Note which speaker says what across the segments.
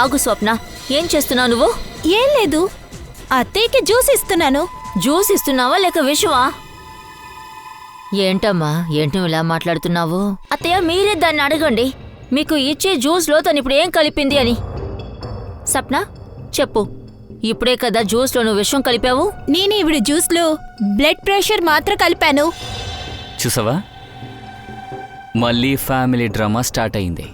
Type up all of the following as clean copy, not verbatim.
Speaker 1: ఆగు స్వప్న, ఏం చేస్తున్నావు నువ్వు?
Speaker 2: ఏం లేదు, అత్తయ్యకి జ్యూస్ ఇస్తున్నాను.
Speaker 1: జ్యూస్ ఇస్తున్నావా లేక విషవా? ఏంటమ్మా, ఏంటి ఇలా మాట్లాడుతున్నావు? అత్తయ్య, మీరే దాన్ని అడగండి, మీకు ఇచ్చే జ్యూస్లో తను ఇప్పుడు ఏం కలిపింది అని. సప్న చెప్పు, ఇప్పుడే కదా జ్యూస్లో నువ్వు విషం కలిపావు?
Speaker 2: నేను ఇప్పుడు జ్యూస్లో బ్లడ్ ప్రెషర్ మాత్రం కలిపాను.
Speaker 3: చూసావా, మళ్ళీ ఫ్యామిలీ డ్రామా స్టార్ట్ అయింది.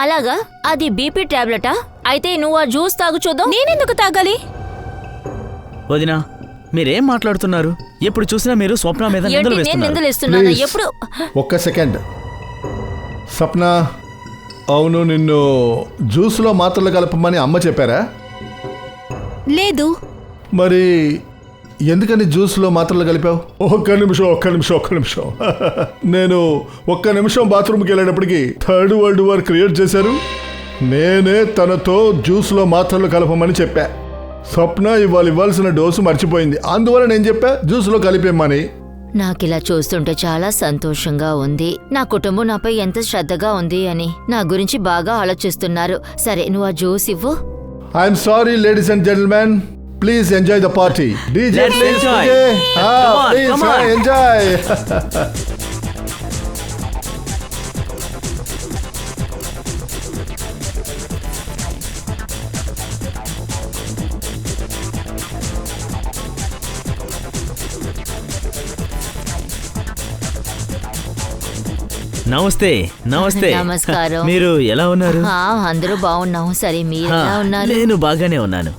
Speaker 1: అలాగా? అది బీపీ టాబ్లెటా? అయితే నువ్వు ఆ జ్యూస్ తాగు చూద్దాం.
Speaker 2: నేనెందుకు తాగాలి?
Speaker 4: వదినా, మీరేం మాట్లాడుతున్నారు? ఎప్పుడు చూసినా మీరు స్వప్న మీద నిందలు వేస్తున్నారు.
Speaker 1: ఎప్పుడు?
Speaker 5: ఒక్క సెకండ్. సప్న, అవును, నిన్ను జ్యూస్లో మాత్రలు కలపమని అమ్మ చెప్పారా?
Speaker 2: లేదు.
Speaker 5: మరి ఎందుకని జ్యూస్లో మాత్రలు కలిపావు? ఒక్క నిమిషం. నేను ఒక్క నిమిషం బాత్రూమ్కి వెళ్ళేటప్పటికి థర్డ్ వరల్డ్ వార్ క్రియేట్ చేశారు. నేనే తనతో జ్యూస్లో మాత్రలు కలపమని చెప్పా. స్వప్న ఇవ్వాల్సిన డోసు మర్చిపోయింది, అందువల్ల నేను చెప్పా జ్యూస్లో కలిపేమ్మని.
Speaker 1: నాకిలా చూస్తుంటే చాలా సంతోషంగా ఉంది. నా కుటుంబం నాపై ఎంత శ్రద్ధగా ఉంది అని నా గురించి బాగా ఆలోచిస్తున్నారు. సరే, నువ్వు ఆ జ్యూస్ ఇవ్వు.
Speaker 5: I'm sorry ladies and gentlemen, please enjoy the party. DJ please enjoy.
Speaker 4: నమస్తే.
Speaker 1: నమస్కారం.
Speaker 4: మీరు ఎలా ఉన్నారు?
Speaker 1: అందరూ బాగున్నాం. సరే, మీరు ఎలా ఉన్నారు?
Speaker 4: నేను బాగానే ఉన్నాను.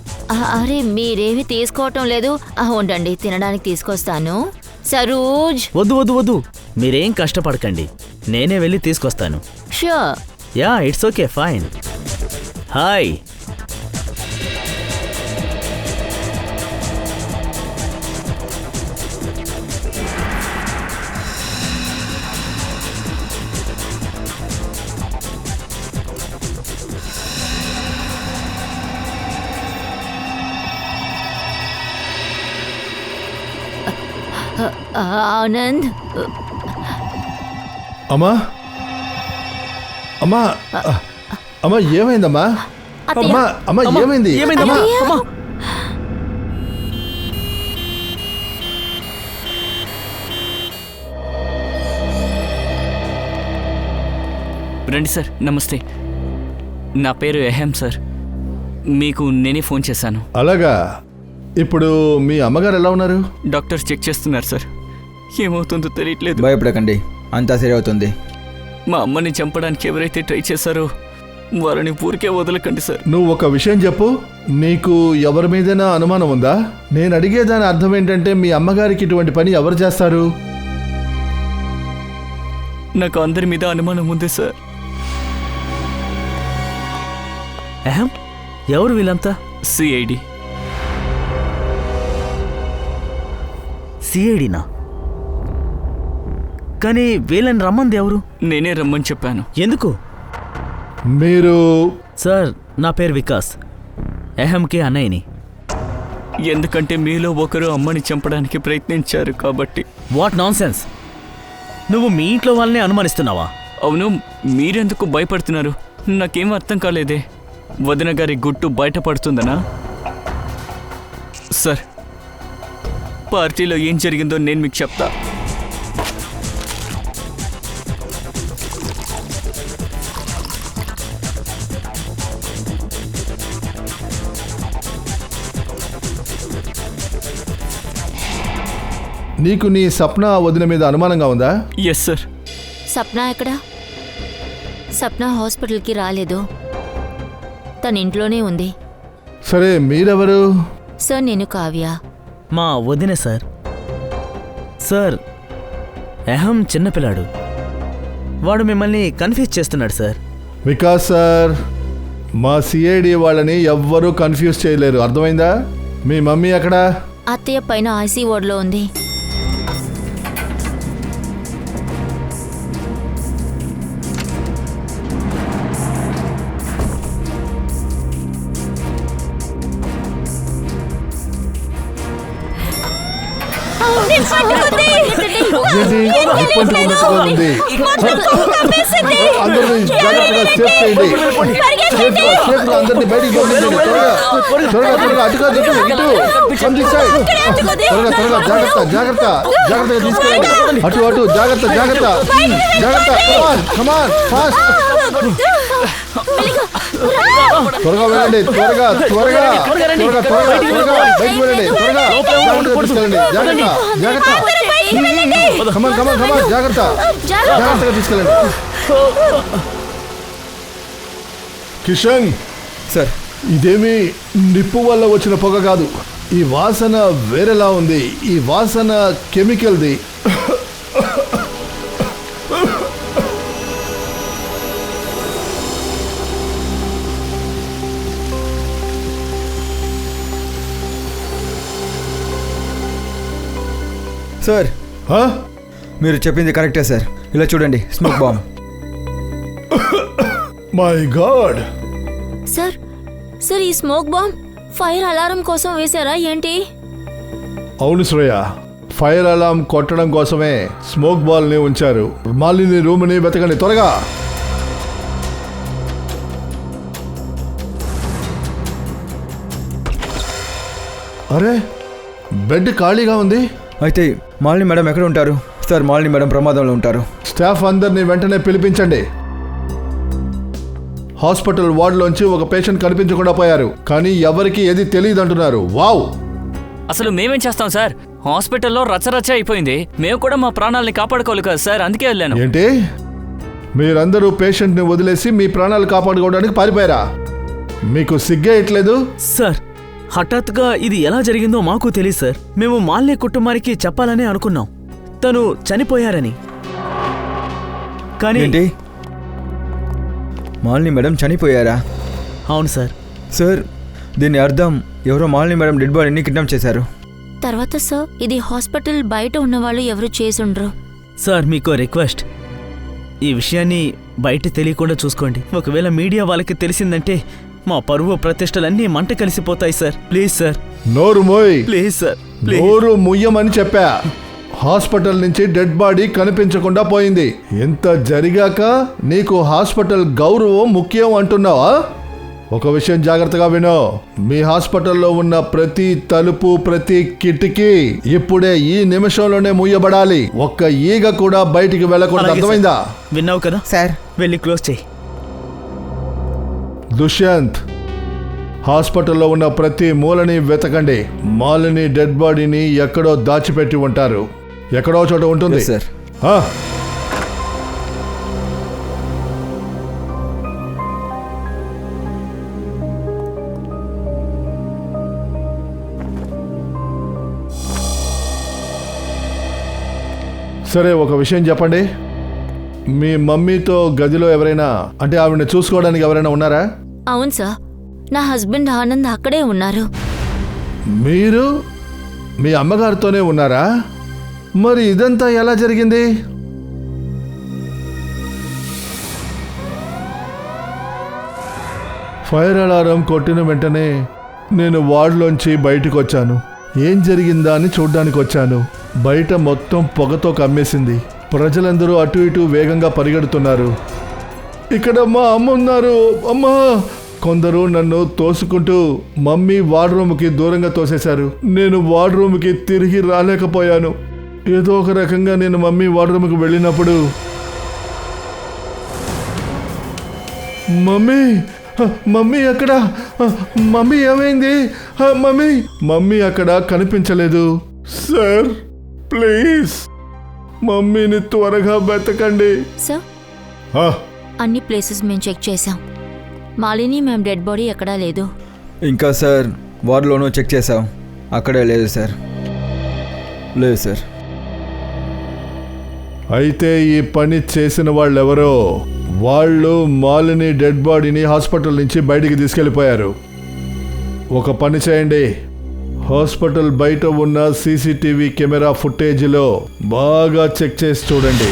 Speaker 1: అరే, మీరేమి తీసుకోవటం లేదు. ఉండండి, తినడానికి తీసుకొస్తాను. సరోజ్,
Speaker 4: వద్దు, మీరేం కష్టపడకండి, నేనే వెళ్ళి తీసుకొస్తాను.
Speaker 1: Sure.
Speaker 4: Yeah, it's okay, fine. Hi.
Speaker 1: Anand.
Speaker 5: అమ్మా, ఏమైందమ్మా? ఏమైంది?
Speaker 3: రండి సార్, నమస్తే. నా పేరు ఎహెం సార్. మీకు నేనే ఫోన్ చేశాను.
Speaker 5: అలాగా? ఇప్పుడు మీ అమ్మగారు ఎలా ఉన్నారు?
Speaker 3: డాక్టర్స్ చెక్ చేస్తున్నారు సార్. ఏమవుతుందో తెలియట్లేదు.
Speaker 6: భయపడకండి, అంతా సరి అవుతుంది.
Speaker 3: మా అమ్మని చంపడానికి ఎవరైతే ట్రై చేశారో వాళ్ళని ఊరికే వదలకండి సార్.
Speaker 5: నువ్వు ఒక విషయం చెప్పు, నీకు ఎవరి మీదైనా అనుమానం ఉందా? నేను అడిగేదాని అర్థం ఏంటంటే, మీ అమ్మగారికి ఇటువంటి పని ఎవరు చేస్తారు?
Speaker 3: నాకు అందరి మీద అనుమానం ఉంది సార్.
Speaker 4: ఎవరు వీళ్ళంతా? సిఐడినా? కానీ వీళ్ళని రమ్మంది ఎవరు?
Speaker 3: నేనే రమ్మని చెప్పాను.
Speaker 4: ఎందుకు?
Speaker 5: మీరు?
Speaker 4: సార్, నా పేరు వికాస్, ఎహంకే అన్నయ్యని.
Speaker 3: ఎందుకంటే మీలో ఒకరు అమ్మని చంపడానికి ప్రయత్నించారు కాబట్టి.
Speaker 4: What non sense! నువ్వు మీ ఇంట్లో వాళ్ళని అనుమానిస్తున్నావా?
Speaker 3: అవును, మీరెందుకు భయపడుతున్నారు? నాకేం అర్థం కాలేదే. వదిన గారి గుట్టు బయటపడుతుందనా? సార్, పార్టీలో ఏం జరిగిందో నేను మీకు చెప్తా.
Speaker 5: నీకు నీ సప్న వదిన మీద అనుమానంగా ఉందా?
Speaker 3: Yes sir.
Speaker 1: సప్న ఎక్కడా? సప్న హాస్పిటల్కి రాలేదు, తన ఇంట్లోనే ఉంది.
Speaker 5: సరే, మీరెవరు?
Speaker 1: సార్, నేను కావ్య.
Speaker 4: మా వదినే సార్. సార్, అహం చిన్నపిల్లాడు, వాడు మిమ్మల్ని కన్ఫ్యూజ్ చేస్తున్నాడు సార్.
Speaker 5: వికాస్ సార్, మా సిఐడి వాళ్ళని ఎవ్వరూ కన్ఫ్యూజ్ చేయలేరు, అర్థమైందా? మీ మమ్మీ ఎక్కడా?
Speaker 1: అత్తయ్య పైన ఐసీ వార్డులో ఉంది.
Speaker 5: ఏంటి? నిప్పంటుకున్నట్టుగా ఉంది. అందరినీ జాగ్రత్తగా సేఫ్ చేయండి. సేఫ్గా అందరినీ బయటికి పంపించండి. త్వరగా అటుగా ఇటు Come this side. త్వరగా జాగ్రత్తగా తీసుకెళ్ళండి. అటు జాగ్రత్త కమాన్ ఫాస్ట్. త్వరగా వెళ్ళండి. త్వరగా బయటికి వెళ్ళండి. త్వరగా తీసుకెళ్ళండి. జాగ్రత్త కమాన్ జాగ్రత్తగా తీసుకెళ్ళండి. కిషన్
Speaker 6: సార్
Speaker 5: ఇదేమి నిప్పు వల్ల వచ్చిన పొగ కాదు. ఈ వాసన వేరేలా ఉంది. ఈ వాసన కెమికల్ది.
Speaker 6: సార్
Speaker 5: హా?
Speaker 6: మీరు చెప్పింది కరెక్టే సార్. ఇలా చూడండి, smoke bomb.
Speaker 5: My God.
Speaker 1: Sir ఈ స్మోక్ బాంబ్ ఫైర్ అలారం కోసం వేశారా ఏంటి?
Speaker 5: అవును శ్రేయ, ఫైర్ అలారం కొట్టడం కోసమే స్మోక్ బాల్ ని ఉంచారు. మాలిని రూమ్ ని వెతకండి త్వరగా. అరే బెడ్ ఖాళీగా ఉంది.
Speaker 6: అయితే మాలిని మేడం ఎక్కడ ఉంటారు? సార్ మాలిని మేడం ప్రమాదంలో ఉంటారు.
Speaker 5: స్టాఫ్ అందరినీ వెంటనే పిలిపించండి. హాస్పిటల్ వార్డులోంచి ఒక పేషెంట్ కనిపించకుండా పోయారు, కానీ ఎవరికి ఏది తెలియదు అంటున్నారు. వావ్.
Speaker 3: అసలు మేమేం చేస్తాం సార్? హాస్పిటల్లో రచ్చరచ్చ అయిపోయింది. మేము కూడా మా ప్రాణాలని కాపాడుకోవాలి కదా సార్, అందుకే వెళ్ళాను.
Speaker 5: ఏంటి మీరందరూ పేషెంట్ని వదిలేసి మీ ప్రాణాలు కాపాడుకోవడానికి పారిపోయారా? మీకు సిగ్గేయట్లేదు?
Speaker 4: సార్ హఠాత్తుగా ఇది ఎలా జరిగిందో మాకు తెలియదు సార్. మేము మాల్ని కుటుంబానికి చెప్పాలని అనుకున్నాం, తను చనిపోయారని. కానీ
Speaker 6: ఏంటి, మాలిని మేడం చనిపోయారా?
Speaker 4: అవును సార్.
Speaker 6: సార్ దీని అర్థం ఎవరో మాలిని మేడం డెడ్ బాడీని కిడ్నాప్ చేశారు.
Speaker 1: తర్వాత సార్ ఇది హాస్పిటల్ బయట ఉన్నవాళ్ళు ఎవరు చేసుండ్రు.
Speaker 4: సార్ మీకు రిక్వెస్ట్, ఈ విషయాన్ని బయట తెలియకుండా చూసుకోండి. ఒకవేళ మీడియా వాళ్ళకి తెలిసిందంటే మా పరువు ప్రతిష్టలన్నీ మంట కలిసిపోతాయి సార్. Please sir.
Speaker 5: నోరు మోయ్.
Speaker 4: Please sir.
Speaker 5: నోరు ముయ్యమని చెప్పా. హాస్పిటల్ నుంచి డెడ్ బాడీ కనిపించకుండా పోయింది. ఇంత జరిగాక నీకు హాస్పిటల్ గౌరవం ముఖ్యం అంటున్నావా? ఒక విషయం జాగ్రత్తగా వినో, మీ హాస్పిటల్లో ఉన్న ప్రతి తలుపు ప్రతి కిటికీ ఇప్పుడే ఈ నిమిషంలోనే ముయ్యబడాలి. ఒక్క ఈగ కూడా బయటికి వెళ్ళకూడదు. అర్థమైందా?
Speaker 4: విన్నావు కదా
Speaker 6: సార్.
Speaker 4: వెళ్ళి క్లోజ్ చేయి.
Speaker 5: దుష్యంత్, హాస్పిటల్లో ఉన్న ప్రతి మూలని వెతకండి. మాలిని డెడ్ బాడీని ఎక్కడో దాచిపెట్టి ఉంటారు. ఎక్కడో చోట ఉంటుంది.
Speaker 6: సార్.
Speaker 5: సరే, ఒక విషయం చెప్పండి. మీ మమ్మీతో గదిలో ఎవరైనా, అంటే ఆవిడని చూసుకోవడానికి ఎవరైనా ఉన్నారా?
Speaker 1: అవును సార్, నా హస్బెండ్ ఆనంద్ అక్కడే ఉన్నారు.
Speaker 5: మీరు మీ అమ్మగారితోనే ఉన్నారా? మరి ఇదంతా ఎలా జరిగింది? ఫైర్ అలారం కొట్టిన వెంటనే నేను వార్డులోంచి బయటకు వచ్చాను. ఏం జరిగిందా అని చూడ్డానికి వచ్చాను. బయట మొత్తం పొగతో కమ్మేసింది. ప్రజలందరూ అటు ఇటు వేగంగా పరిగెడుతున్నారు. ఇక్కడ మా అమ్మ ఉన్నారు. అమ్మా! కొందరు నన్ను తోసుకుంటూ మమ్మీ వార్డ్రూమ్కి దూరంగా తోసేశారు. నేను వార్డ్రూమ్కి తిరిగి రాలేకపోయాను. ఏదో ఒక రకంగా నేను మమ్మీ వార్డ్రూమ్కి వెళ్ళినప్పుడు మమ్మీ అక్కడ, మమ్మీ ఏమైంది? మమ్మీ అక్కడ కనిపించలేదు. సార్ ప్లీజ్ మమ్మీని త్వరగా వెతకండి.
Speaker 1: సార్, అన్ని ప్లేసెస్ మేము చెక్ చేసాం. మాలిని మ్యామ్ డెడ్ బాడీ ఎక్కడా లేదు.
Speaker 6: ఇంకా సార్ వార్డులోనూ చెక్ చేసాం, అక్కడే లేదు సార్. లేదు సార్.
Speaker 5: అయితే ఈ పని చేసిన వాళ్ళెవరో, వాళ్ళు మాలిని డెడ్ బాడీని హాస్పిటల్ నుంచి బయటికి తీసుకెళ్ళిపోయారు. ఒక పని చేయండి, హాస్పిటల్ బయట ఉన్న సీసీటీవీ కెమెరా ఫుటేజ్లో బాగా చెక్ చేసి చూడండి.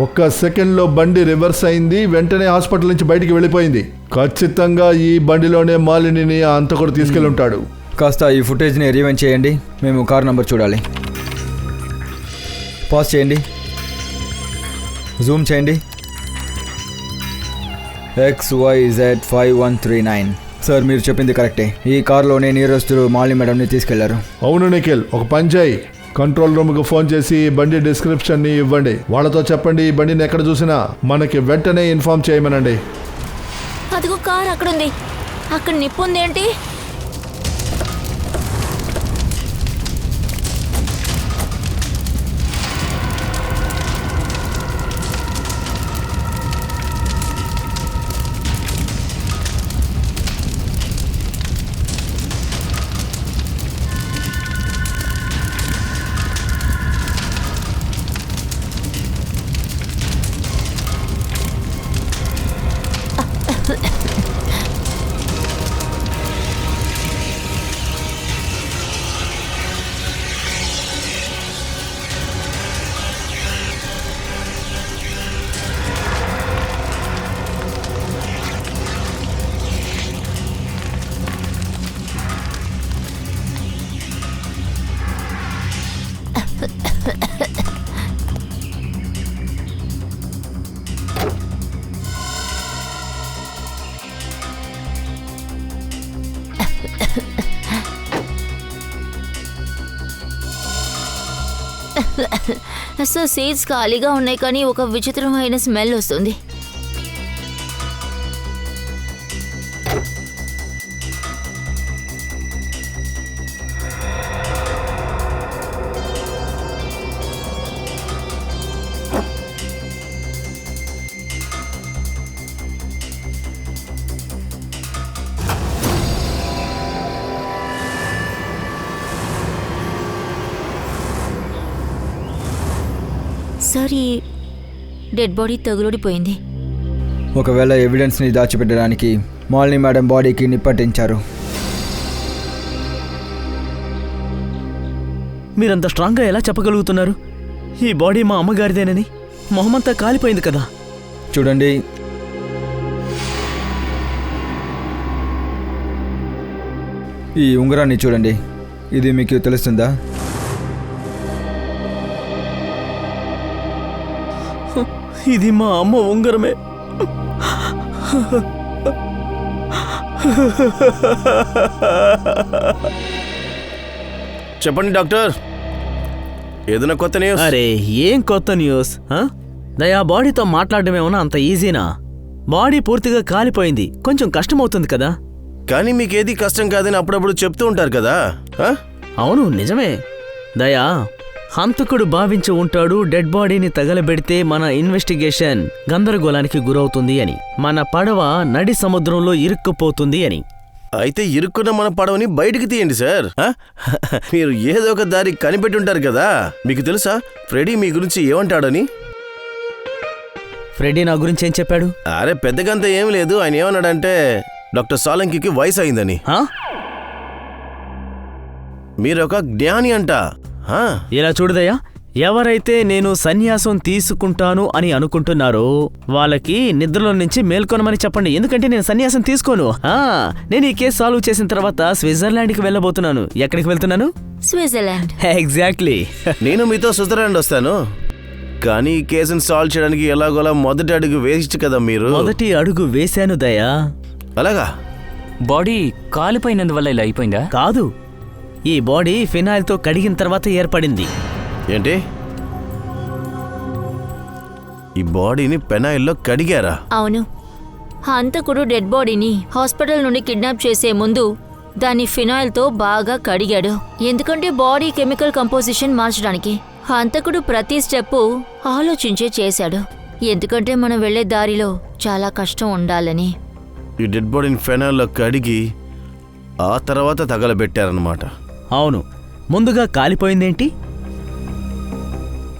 Speaker 5: ఒక్క సెకండ్లో బండి రివర్స్ అయింది, వెంటనే హాస్పిటల్ నుంచి బయటికి వెళ్ళిపోయింది. ఖచ్చితంగా ఈ బండిలోనే మాలినిని ఆ హంతకుడు తీసుకెళ్ళి ఉంటాడు.
Speaker 6: కాస్త ఈ ఫుటేజ్ని రివైండ్ చేయండి, మేము కార్ నంబర్ చూడాలి. పాజ్ చేయండి, జూమ్ చేయండి. XYZ5139. సార్ మీరు చెప్పింది కరెక్టే, ఈ కార్లోనే నీరస్తులు మాలిని మేడంని తీసుకెళ్లారు.
Speaker 5: అవును నిఖిల్, ఒక పని చేయి, కంట్రోల్ రూమ్కి ఫోన్ చేసి బండి డిస్క్రిప్షన్ని ఇవ్వండి. వాళ్ళతో చెప్పండి ఈ బండిని ఎక్కడ చూసినా మనకి వెంటనే ఇన్ఫార్మ్ చేయమనండి.
Speaker 1: అదిగో కార్ అక్కడుంది. అక్కడ నిప్పు ఉంది ఏంటి? అసలు సీట్స్ ఖాళీగా ఉన్నాయి కానీ ఒక విచిత్రమైన స్మెల్ వస్తుంది. సార్, ఈ డెడ్ బాడీ తగులుడిపోయింది.
Speaker 6: ఒకవేళ ఎవిడెన్స్ని దాచిపెట్టడానికి మాలిని మేడం బాడీకి నిప్పట్టించారు.
Speaker 4: మీరంత స్ట్రాంగ్గా ఎలా చెప్పగలుగుతున్నారు ఈ బాడీ మా అమ్మగారిదేనని? మొహమంతా కాలిపోయింది కదా.
Speaker 6: చూడండి, ఈ ఉంగరాన్ని చూడండి, ఇది మీకు తెలుస్తుందా?
Speaker 4: ఇది మా అమ్మ ఉంగరమే.
Speaker 7: చెప్పండి డాక్టర్, ఏదైనా కొత్త న్యూస్?
Speaker 4: అరే ఏం కొత్త న్యూస్? దయా బాడీతో మాట్లాడడం ఏమన్నా అంత ఈజీనా? బాడీ పూర్తిగా కాలిపోయింది, కొంచెం కష్టమవుతుంది కదా.
Speaker 7: కానీ మీకేది కష్టం కాదని అప్పుడప్పుడు చెప్తూ ఉంటారు కదా.
Speaker 4: అవును నిజమే దయా, హంతకుడు భావించి ఉంటాడు డెడ్ బాడీని తగలబెడితే మన ఇన్వెస్టిగేషన్ గందరగోళానికి గురవుతుంది అని, మన పడవ నడి సముద్రంలో ఇరుక్కుపోతుంది అని.
Speaker 7: అయితే ఇరుక్కున్న మన పడవని బయటికి తీయండి సార్. మీరు ఏదో ఒక దారి కనిపెట్టుంటారు కదా. మీకు తెలుసా ఫ్రెడీ మీ గురించి ఏమంటాడని?
Speaker 4: ఫ్రెడీ నా గురించి ఏం చెప్పాడు?
Speaker 7: అరే పెద్దగంత ఏం లేదు, ఆయన ఏమన్నాడంటే డాక్టర్ సాలంకికి వయసు అయిందని. మీరొక జ్ఞాని అంట.
Speaker 4: ఇలా చూడదయ్యా, ఎవరైతే నేను సన్యాసం తీసుకుంటాను అని అనుకుంటున్నారో వాళ్ళకి నిద్రలో నుంచి మేల్కొనమని చెప్పండి, ఎందుకంటే నేను సన్యాసం తీసుకోను. నేను ఈ కేసు సాల్వ్ చేసిన తర్వాత స్విట్జర్లాండ్కి వెళ్ళబోతున్నాను. ఎక్కడికి వెళ్తున్నాను?
Speaker 1: స్విట్జర్లాండ్.
Speaker 4: ఎగ్జాక్ట్లీ.
Speaker 7: నేను మీతో స్విట్జర్లాండ్ వస్తాను, కానీ ఈ కేసును సాల్వ్ చేయడానికి ఎలాగోలా మొదటి అడుగు వేయచ్చు కదా మీరు.
Speaker 4: మొదటి అడుగు వేశాను దయా.
Speaker 7: అలాగా?
Speaker 3: బాడీ కాలిపోయినందువల్ల ఇలా అయిపోయిందా?
Speaker 4: కాదు, ఈ బాడీ ఫినాయిల్తో కడిగిన తర్వాత ఏర్పడింది.
Speaker 7: ఏంటి, ఈ బాడీని పెనాయిల్లో కడిగారా?
Speaker 1: అవును, హంతకుడు డెడ్ బాడీని హాస్పిటల్ నుండి కిడ్నాప్ చేసే ముందు దాన్ని ఫినాయిల్తో బాగా కడిగాడు, ఎందుకంటే బాడీ కెమికల్ కంపోజిషన్ మార్చడానికి. హంతకుడు ప్రతి స్టెప్పు ఆలోచించే చేశాడు, ఎందుకంటే మనం వెళ్లే దారిలో చాలా కష్టం ఉండాలని.
Speaker 7: ఈ డెడ్ బాడీని ఫెనాయిల్లో కడిగి ఆ తర్వాత తగలబెట్టారన్నమాట.
Speaker 4: అవును, ముందుగా కాలిపోయిందేంటి?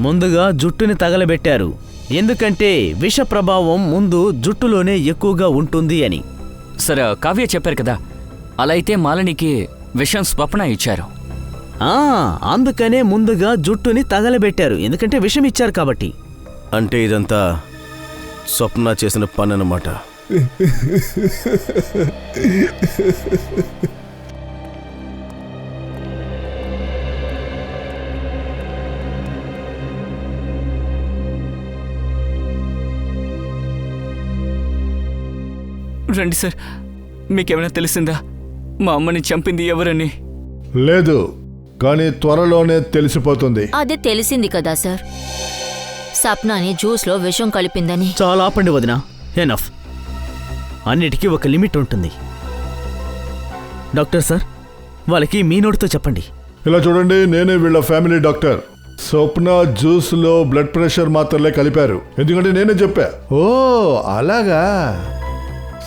Speaker 4: ముందుగా జుట్టుని తగలబెట్టారు, ఎందుకంటే విష ప్రభావం ముందు జుట్టులోనే ఎక్కువగా ఉంటుంది అని.
Speaker 3: సరే, కావ్య చెప్పారు కదా, అలా అయితే మాలినికి విషం స్వప్న ఇచ్చారు.
Speaker 4: అందుకనే ముందుగా జుట్టుని తగలబెట్టారు, ఎందుకంటే విషం ఇచ్చారు కాబట్టి.
Speaker 7: అంటే ఇదంతా స్వప్న చేసిన పని అన్నమాట.
Speaker 3: రండి సార్, మీకేమైనా తెలిసిందా మా అమ్మని చంపింది ఎవరని?
Speaker 5: లేదు, కానీ త్వరలోనే తెలిసిపోతుంది.
Speaker 1: అది తెలిసింది కదా సార్, సప్నాని జ్యూస్లో విషం కలిపిందని.
Speaker 4: చాలా ఆపండి వదినా, ఎనఫ్. అన్నిటికీ ఒక లిమిట్ ఉంటుంది. డాక్టర్ సార్, వాళ్ళకి మీ నోటితో చెప్పండి.
Speaker 5: ఇలా చూడండి, నేనే వీళ్ళ ఫ్యామిలీ డాక్టర్. స్వప్న జ్యూస్లో బ్లడ్ ప్రెషర్ మాత్రలే కలిపారు, ఎందుకంటే నేనే చెప్పా. ఓ అలాగా,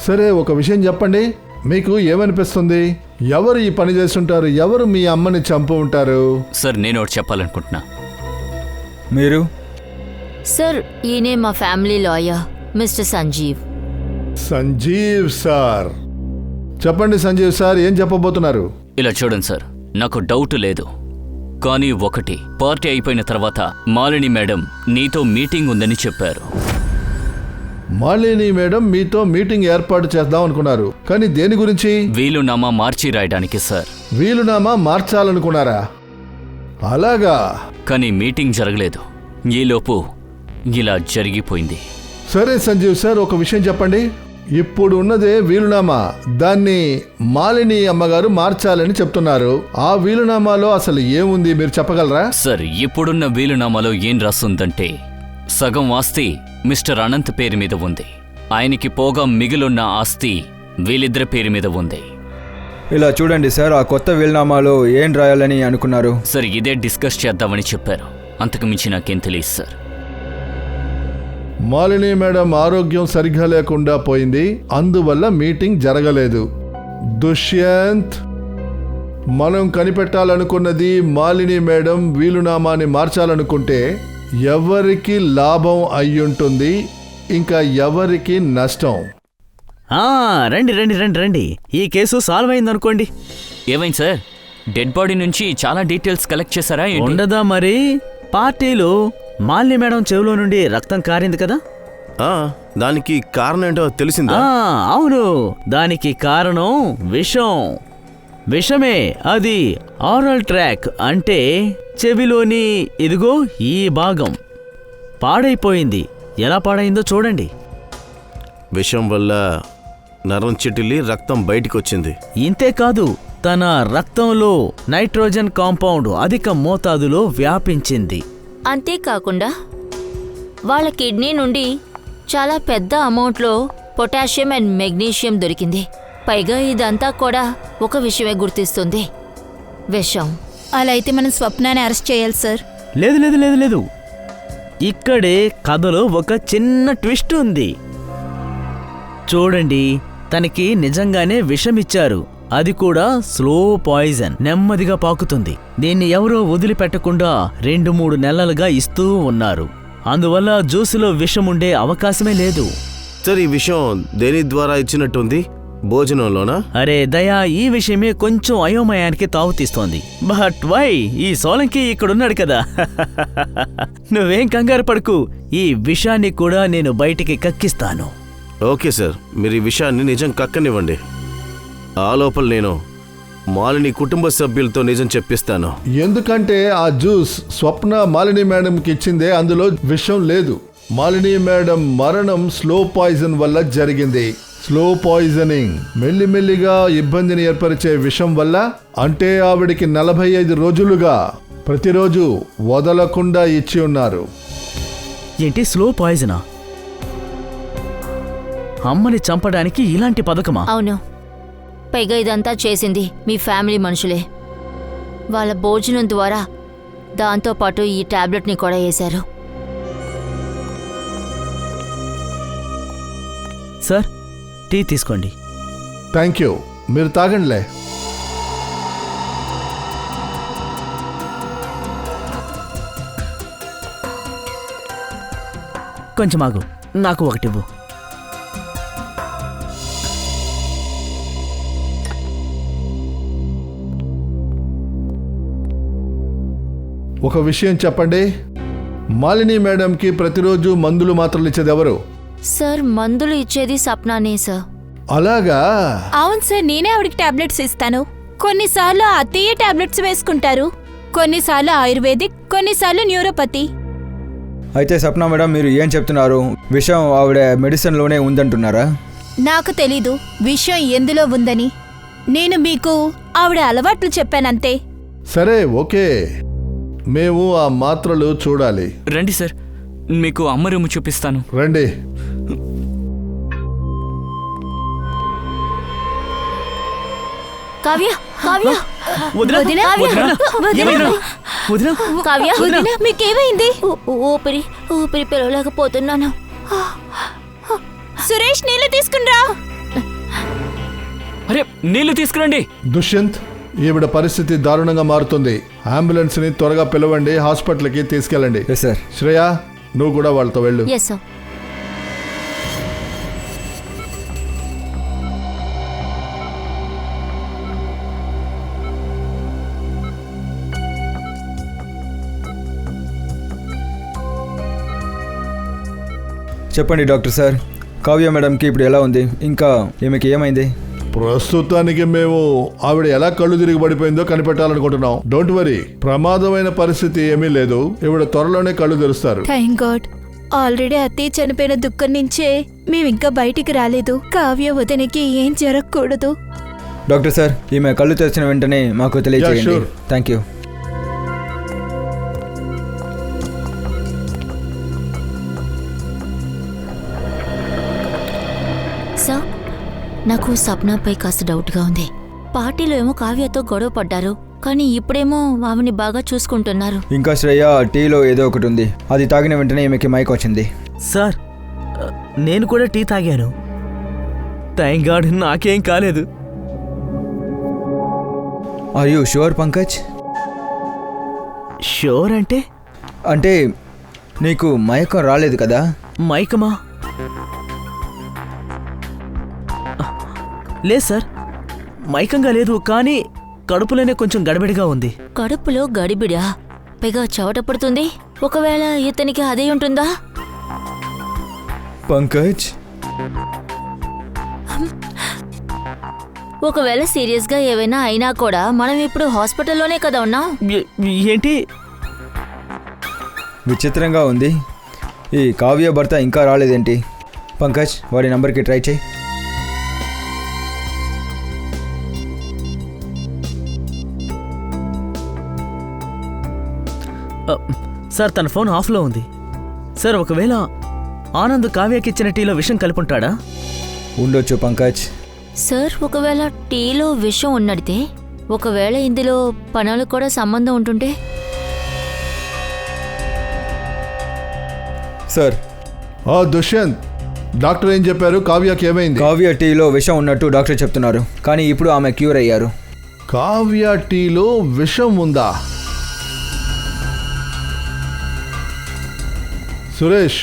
Speaker 5: సరే ఒక విషయం చెప్పండి, మీకు ఏమనిపిస్తుంది? ఎవరు ఈ పని చేస్తుంటారు? ఎవరు మీ అమ్మని చంపు ఉంటారు?
Speaker 3: సార్, నేను ఒకటి చెప్పాలనుకుంటున్నా.
Speaker 6: మీరు?
Speaker 1: సార్, ఈయనే మా family lawyer mister Sanjeev.
Speaker 5: Sanjeev sir, చెప్పండి సంజీవ్ సార్, ఏం చెప్పబోతున్నారు?
Speaker 3: ఇలా చూడండి సార్, నాకు డౌట్ లేదు, కానీ ఒకటి, పార్టీ అయిపోయిన తర్వాత మాలిని మేడం నీతో మీటింగ్ ఉందని చెప్పారు.
Speaker 5: మాలిని మేడం మీతో మీటింగ్ ఏర్పాటు చేద్దాం అనుకున్నారు, కానీ దేని గురించి?
Speaker 3: వీలునామా మార్చి రాయడానికి సార్.
Speaker 5: వీలునామా మార్చాలనుకున్నారా? అలాగా.
Speaker 3: కానీ మీటింగ్ జరగలేదు, ఈలోపు ఇలా జరిగిపోయింది.
Speaker 5: సరే సంజీవ్ సార్, ఒక విషయం చెప్పండి. ఇప్పుడు ఉన్నదే వీలునామా, దాన్ని మాలిని అమ్మగారు మార్చాలని చెప్తున్నారు. ఆ వీలునామాలో అసలు ఏముంది మీరు చెప్పగలరా?
Speaker 3: సార్, ఇప్పుడున్న వీలునామాలో ఏం రాస్తుందంటే, సగం ఆస్తి మిస్టర్ అనంత్ పేరు మీద ఉంది, ఆయనకి పోగా మిగిలిన ఆస్తి వీళ్ళిద్దరి పేరు మీద ఉంది.
Speaker 6: ఇలా చూడండి సార్, ఆ కొత్త వీలునామాలో ఏం రాయాలని అనుకున్నారు?
Speaker 3: సార్, ఇదే డిస్కస్ చేద్దామని చెప్పారు, అంతకు మించి నాకేం తెలియదు సార్.
Speaker 5: మాలిని మేడం ఆరోగ్యం సరిగ్గా లేకుండా పోయింది, అందువల్ల మీటింగ్ జరగలేదు. దుష్యంత్, మనం కనిపెట్టాలనుకున్నది మాలిని మేడం వీలునామాని మార్చాలనుకుంటే ఎవరికి లాభం అయ్యుంటుంది, ఇంకా ఎవరికి నష్టం?
Speaker 4: రండి రండి రండి రండి, ఈ కేసు సాల్వ్ అయిందనుకోండి.
Speaker 3: ఏమైంది సార్, డెడ్ బాడీ నుంచి చాలా డీటెయిల్స్ కలెక్ట్ చేశారా ఏంటి?
Speaker 4: ఉండదా మరి, పార్టీలో మాలిని మేడం చెవిలో నుండి రక్తం కారింది కదా.
Speaker 7: దానికి కారణం ఏంటో తెలిసిందా?
Speaker 4: అవును, దానికి కారణం విషం. విషమే అది. ఆరల్ ట్రాక్ అంటే చెవిలోని ఇదిగో ఈ భాగం పాడైపోయింది. ఎలా పాడైందో చూడండి.
Speaker 7: విషం వల్ల నరం చిటిలి రక్తం బయటికి వచ్చింది.
Speaker 4: ఇంతేకాదు, తన రక్తంలో నైట్రోజన్ కాంపౌండ్ అధిక మోతాదులో వ్యాపించింది.
Speaker 1: అంతేకాకుండా వాళ్ళ కిడ్నీ నుండి చాలా పెద్ద అమౌంట్లో పొటాషియం అండ్ మెగ్నీషియం దొరికింది. పైగా ఇదంతా కూడా ఒక విషయమే గుర్తిస్తుంది, విషం.
Speaker 2: అలా అయితే మనం స్వప్నాన్ని అరెస్ట్ చేయాలి సార్.
Speaker 4: లేదు లేదు లేదు లేదు, ఇక్కడే కథలో ఒక చిన్న ట్విస్ట్ ఉంది. చూడండి, తనకి నిజంగానే విషమిచ్చారు, అది కూడా స్లో పాయిజన్, నెమ్మదిగా పాకుతుంది. దీన్ని ఎవరో వదిలిపెట్టకుండా 2-3 నెలలుగా ఇస్తూ ఉన్నారు. అందువల్ల జ్యూసులో విషం ఉండే అవకాశమే లేదు.
Speaker 7: సార్, ఈ విషయం దేని ద్వారా ఇచ్చినట్టుంది? భోజనంలోనా?
Speaker 4: అరే దయా, ఈ విషయమే కొంచెం అయోమయానికి తావుతీస్తోంది. బట్ వై, ఈ సోలంకి ఇక్కడున్నాడు కదా. నువ్వేం కంగారు పడుకు, ఈ విషయాన్ని కూడా నేను బయటికి కక్కిస్తాను.
Speaker 7: ఓకే సార్, మీరు ఈ విషయాన్ని నిజం కక్కనివ్వండి. ఆ లోపల నేను మాలిని కుటుంబ సభ్యులతో నిజం చెప్పిస్తాను.
Speaker 5: ఎందుకంటే ఆ జ్యూస్ స్వప్న మాలిని మేడంకి ఇచ్చిందే, అందులో విషం లేదు. మాలిని మేడం మరణం స్లో పాయిజన్ వల్ల జరిగింది. స్లో పాయిజనింగ్, మెల్లిమెల్లిగా ఇబ్బందిని ఏర్పరిచే విషం వల్ల. అంటే ఆవిడికి 45 రోజులుగా ప్రతిరోజు వదలకుండా ఇచ్చి ఉన్నారు.
Speaker 4: ఏంటి, స్లో పాయిజనా? అమ్మని చంపడానికి ఇలాంటి పథకమా?
Speaker 1: అవును, పైగా ఇదంతా చేసింది మీ ఫ్యామిలీ మనుషులే. వాళ్ళ భోజనం ద్వారా దాంతోపాటు ఈ టాబ్లెట్ని కూడా వేశారు.
Speaker 4: సార్, టీ తీసుకోండి.
Speaker 5: థ్యాంక్ యూ, మీరు తాగండిలే.
Speaker 4: కొంచెం ఆగు, నాకు ఒకటివ్వు.
Speaker 5: ఒక విషయం చెప్పండి, మాలిని మేడంకి ప్రతిరోజు మందులు మాత్రలు ఇచ్చేది ఎవరు?
Speaker 1: సార్ మందులు ఇచ్చేది సప్నానే సార్.
Speaker 5: అలాగా?
Speaker 2: అవును సార్, నేనే ఆవిడికి టాబ్లెట్స్ ఇస్తాను. కొన్నిసార్లు అత్తయ్య టాబ్లెట్స్ వేసుకుంటారు, కొన్నిసార్లు ఆయుర్వేదిక్, కొన్నిసార్లు న్యూరోపతి.
Speaker 6: అయితే సప్నా మేడం, మీరు ఏం చెప్తున్నారు? విషయం ఆవిడ మెడిసిన్లోనే ఉందంటున్నారా?
Speaker 2: నాకు తెలీదు విషయం ఎందులో ఉందని. నేను మీకు ఆవిడ అలవాట్లు చెప్పానంతే.
Speaker 5: సరే, ఓకే. మేము ఆ మాత్రలు చూడాలి.
Speaker 3: రండి సార్, మీకు అమ్మ రూము చూపిస్తాను.
Speaker 5: రండి.
Speaker 1: కావ్య, కావ్య,
Speaker 2: వదినా,
Speaker 4: వదినా,
Speaker 1: కావ్య,
Speaker 2: వదినా, మీకేమైంది?
Speaker 1: ఊపిరి ఊపిరి పిలవలేకపోతున్నాను.
Speaker 2: సురేష్, నీళ్ళు తీసుకునిరా.
Speaker 3: అరే, నీళ్లు తీసుకురండి.
Speaker 5: దుష్యంత్, ఈవిడ పరిస్థితి దారుణంగా మారుతుంది. అంబులెన్స్ ని త్వరగా పిలవండి, హాస్పిటల్కి తీసుకెళ్ళండి.
Speaker 6: Yes sir.
Speaker 5: శ్రేయ, నువ్వు కూడా వాళ్ళతో వెళ్ళు.
Speaker 1: Yes sir.
Speaker 6: చెప్పండి డాక్టర్ సార్, కావ్య మేడంకి ఇప్పుడు ఎలా ఉంది? ఇంకా ఈమెకి ఏమైంది?
Speaker 5: ప్రస్తుతానికి మేము ఆవిడ ఎలా కళ్ళు తిరిగి పడిపోయిందో కనిపెట్టాలనుకుంటున్నాం. డోంట్ వరీ, ప్రమాదమైన పరిస్థితి ఏమీ లేదు. ఈవిడ త్వరలోనే కళ్ళు తెరుస్తారు.
Speaker 2: Thank God. ఆల్రెడీ అత్తయ్య చనిపోయిన దుఃఖం నుంచే మేమింకా బయటికి రాలేదు. కావ్య వదినకి ఏం జరగకూడదు.
Speaker 6: డాక్టర్ సార్, ఈమె కళ్ళు తెరిచిన వెంటనే మాకు తెలియజేయండి.
Speaker 5: sure.
Speaker 6: Thank you.
Speaker 1: సార్, నాకు సప్నాపై కాస్త డౌట్గా ఉంది. పార్టీలో ఏమో కావ్యతో గొడవ పడ్డారు, కానీ ఇప్పుడేమో ఆమెని బాగా చూసుకుంటున్నారు.
Speaker 6: ఇంకా శ్రేయ, టీలో ఏదో ఒకటి ఉంది. అది తాగిన వెంటనే ఈమెకి మైక్ వచ్చింది.
Speaker 4: సార్, నేను కూడా టీ తాగాను. థ్యాంక్ గాడ్, నాకేం కాలేదు.
Speaker 6: Are you sure Pankaj?
Speaker 4: Sure అంటే?
Speaker 6: అంటే నీకు మయకం రాలేదు కదా?
Speaker 4: మైకమా? లేదు సార్, మైకంగా లేదు, కానీ కడుపులోనే కొంచెం గడబిడిగా ఉంది.
Speaker 1: కడుపులో గడిబిడా, పైగా చెవట పడుతుంది. ఒకవేళ ఇతనికి అదే ఉంటుందా?
Speaker 6: పంకజ్,
Speaker 1: ఒకవేళ సీరియస్గా ఏవైనా అయినా కూడా మనం ఇప్పుడు హాస్పిటల్లోనే కదా ఉన్నాం.
Speaker 4: ఏంటి?
Speaker 6: విచిత్రంగా ఉంది. ఈ కావ్య భర్త ఇంకా రాలేదేంటి? పంకజ్, వాడి నంబర్కి ట్రై చేయి.
Speaker 4: సార్, తన ఫోన్ ఆఫ్లో ఉంది. సార్, ఒకవేళ ఆనంద్ కావ్యకిచ్చిన టీలో విషం కలుపుంటాడా?
Speaker 6: ఉండొచ్చు పంకజ్.
Speaker 1: సార్, ఒకవేళ టీలో విషం ఉన్నడితే, ఒకవేళ ఇందులో పనులు కూడా సంబంధం ఉంటుంటే?
Speaker 6: సార్,
Speaker 5: దుష్యంత్, డాక్టర్ ఏం చెప్పారు? కావ్యకి ఏమైంది?
Speaker 6: కావ్య టీలో విషం ఉన్నట్టు డాక్టర్ చెప్తున్నారు, కానీ ఇప్పుడు ఆమె క్యూర్ అయ్యారు.
Speaker 5: కావ్య టీలో విషం ఉందా? సురేష్,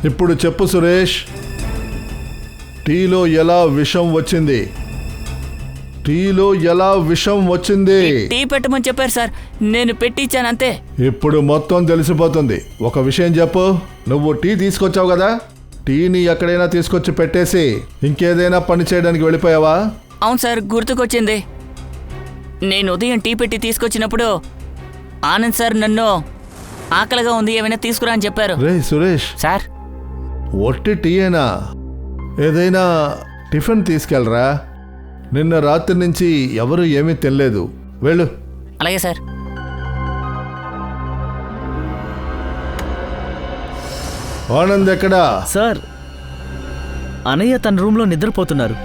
Speaker 5: ఇప్పుడు చెప్పు సురేష్, టీలో ఎలా విషం వచ్చింది? టీలో ఎలా విషం వచ్చింది?
Speaker 8: టీ పెట్టమని చెప్పారు సార్, నేను పెట్టించాను అంతే.
Speaker 5: ఇప్పుడు మొత్తం తెలిసిపోతుంది. ఒక విషయం చెప్పు, నువ్వు టీ తీసుకొచ్చావు కదా, టీని ఎక్కడైనా తీసుకొచ్చి పెట్టేసి ఇంకేదైనా పని చేయడానికి వెళ్ళిపోయావా?
Speaker 8: అవును సార్, గుర్తుకొచ్చింది. నేను ఉదయం టీ పెట్టి తీసుకొచ్చినప్పుడు ఆనంద్ సార్ నన్ను ఆకలిగా ఉంది, ఏమైనా తీసుకురా అని చెప్పారు.
Speaker 5: రే సురేష్
Speaker 8: సార్,
Speaker 5: ఒట్టి టీయేనా? ఏదైనా టిఫిన్ తీసుకెళ్ళరా. నిన్న రాత్రి నుంచి ఎవరు ఏమీ తినలేదు. వెళ్ళు.
Speaker 8: అలాగే సార్.
Speaker 5: ఆనంద్ ఎక్కడా?
Speaker 4: సార్, అనయ్య తన రూమ్లో నిద్రపోతున్నారు.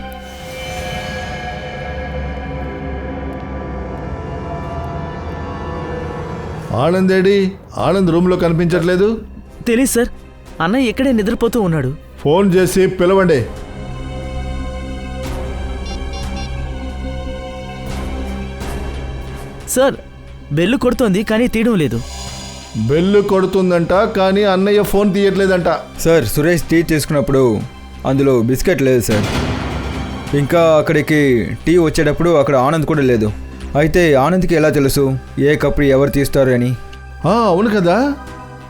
Speaker 5: ఆనంద్ ఏడి? ఆనంద్ రూమ్లో కనిపించట్లేదు.
Speaker 4: తెలీదు సార్, అన్నయ్య ఇక్కడే నిద్రపోతూ ఉన్నాడు.
Speaker 5: ఫోన్ చేసి పిలవండి.
Speaker 4: సార్, బెల్లు కొడుతోంది కానీ తీయడం లేదు.
Speaker 5: బెల్లు కొడుతుందంట, కానీ అన్నయ్య ఫోన్ తీయట్లేదంట.
Speaker 6: సార్, సురేష్ టీ తీసుకున్నప్పుడు అందులో బిస్కెట్ లేదు సార్. ఇంకా అక్కడికి టీ వచ్చేటప్పుడు అక్కడ ఆనంద్ కూడా లేదు. అయితే ఆనంద్కి ఎలా తెలుసు ఏ కప్పు ఎవరు తీస్తారు అని?
Speaker 5: అవును కదా,